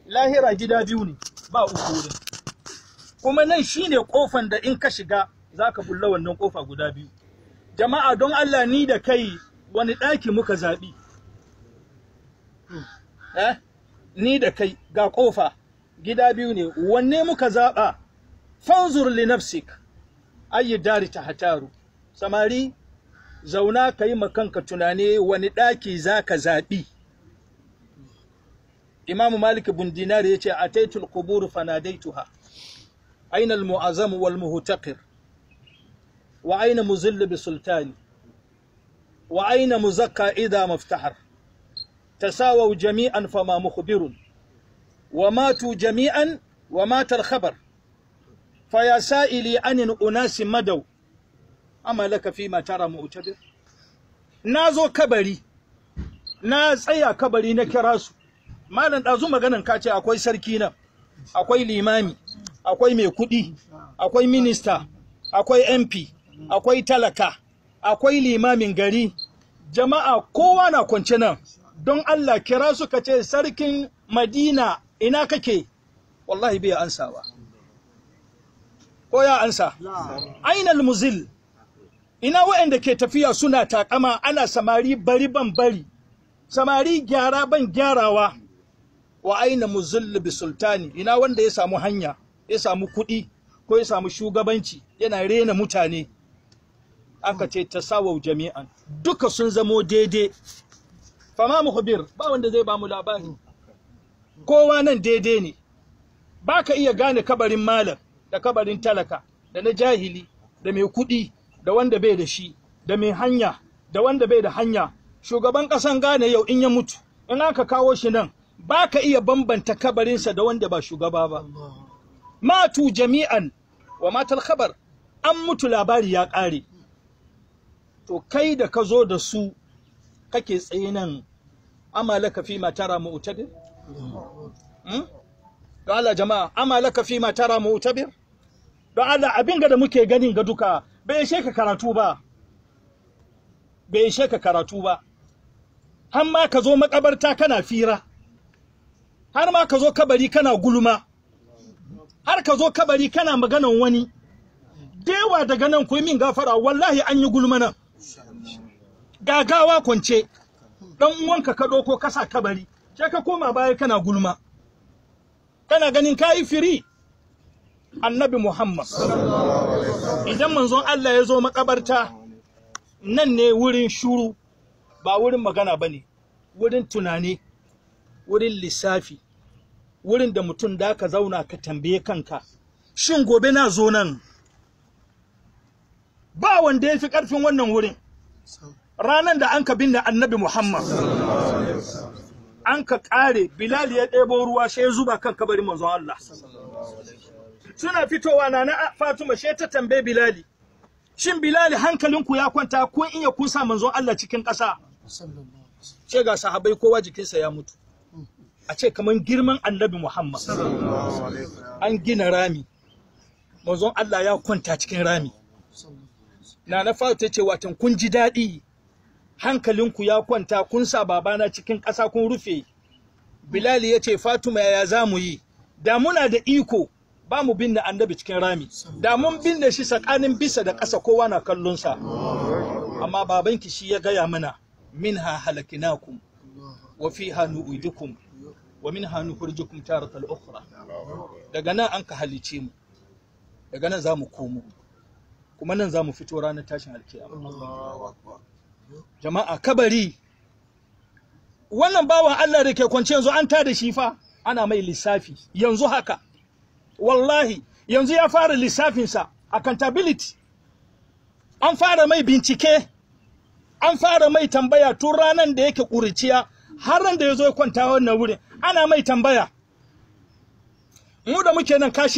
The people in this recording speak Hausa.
lahira gida biyu ne ba uku wurin, kuma nan shine kofan da in ka shiga zaka bulla wannan kofa guda biyu. Jama'a don Allah ni da kai wani daki muka zabi? Ni da kai ga kofa gida biyu ne, wanne muka zaba? Fanzur li nafsik ayi dari tahtaru. Samari zauna kai makanka tunane wani daki zaka zabi. Imam Malik bin Dinar yace ataitul qubur fanadaituha aina al-mu'azzam wal muhtaqir wa aina muzill bi sultani wa aina muzakka idha maftahar tasawaw jami'an fama mukhbirun wa matu jami'an wa mata al-khabar faya sa'ili anin unasi madaw amma laka fi ma tara mu'tabir. Nazo kabari na tsaya kabari na kira su, malam dazu maganan ka ce akwai sarki nan, akwai limami, akwai mai kudi, akwai minista, akwai MP, akwai talaka, akwai limamin gari. Jama'a kowa na kwance nan, don Allah kira su ka ce sarkin Madina ina kake? Wallahi bai ansawa. Ko ya ansa? Ainal muzil, ina waɗanda ke tafiya suna takama ana samari bari ban bari, samari gyara ban gyarawa. Wa aina muzil bi sultani, ina wanda ya samu hanya, ya samu kuɗi ko ya samu shugabanci yana rena mutane. Aka ce tasawau jami'an, duka sun zamo daidai. Fama mukhbir, ba wanda zai ba mu labari. Kowa nan daidai ne. Baka iya gane kabarin malam da kabarin talaka, da na jahili, da mai kuɗi, da wanda bai da shi, da mai hanya, da wanda bai da hanya. Shugaban ƙasan Ghana yau in ya mutu, in aka kawo shi nan, baka iya bambanta kabarinsa da wanda ba shugaba ba. Matu jami'an wa matal khabar, an mutu labari ya ƙare. To kai da ka zo da su kake tsaye nan, amalaka fi ma tara mu'tabir? Don Allah jama'a, amalaka fi ma tara mu'tabir? Don Allah abin da muke ganin ga duka bai ishe ka karatu ba. Bai ishe ka karatu ba. Har ma ka zo makabarta kana fira. Har ma ka zo kabari kana gulma. Har ka zo kabari kana maganan wani. Dewa daga nan ku yi min gafara, wallahi an yi gulma nan. Gagawa kwance. Dan uwanka ka ɗauko kasa kabari. Sai ka koma baya kana gulma. Kana ganin kai firi. Annabi Muhammad idan manzon Allah ya zo makabarta, nan ne wurin shuru, ba wurin magana bane, wurin tunani, wurin lissafi, wurin da mutum da ka zauna ka tambaye kanka, shin gobe na zo nan? Ba wanda ya fi ƙarfin wannan wurin. Ranan da an ka binne Annabi Muhammad, an ka ƙare, Bilal ya ɗebo ruwa sai ya zuba kan kabarin manzon Allah. Suna fitowa na Fatima she ta tambaye Bilali, shin Bilali hankalinku ya kwanta kun iya kun sa manzon Allah cikin ƙasa? Ce ga sahabbai kowa jikinsa ya mutu. A ce kaman girman Annabi Muhammad. An gina rami. Manzon Allah ya kwanta cikin rami. Na Fatima ta ce watan kun ji daɗi. Hankalinku ya kwanta kun sa babana cikin ƙasa kun rufe. Bilali ya ce Fatima ya za mu yi? Da muna da iko ba mu binne Annabi cikin rami, da mun binne shi tsakanin bisa da ƙasa kowa na kallon sa. Amma babanki shi ya gaya mana, minha halakinakum wa fiha nu'idukum wa minha nukhrijukum taratan ukhra. Daga nan an ka halice mu, daga nan zamu komo, kuma nan zamu fito ranar tashin alkiyama. Jama'a kabari, wannan bawan Allah da ke kwance yanzu an tada shi fa, ana mai lissafi yanzu haka. Wallahi yanzu ya fara lissafinsa, accountability. An fara mai bincike, an fara mai tambaya tun ranar da yake ƙuriciya har ran da ya zo ya kwanta wannan wurin, ana mai tambaya. Mu da muke nan kashi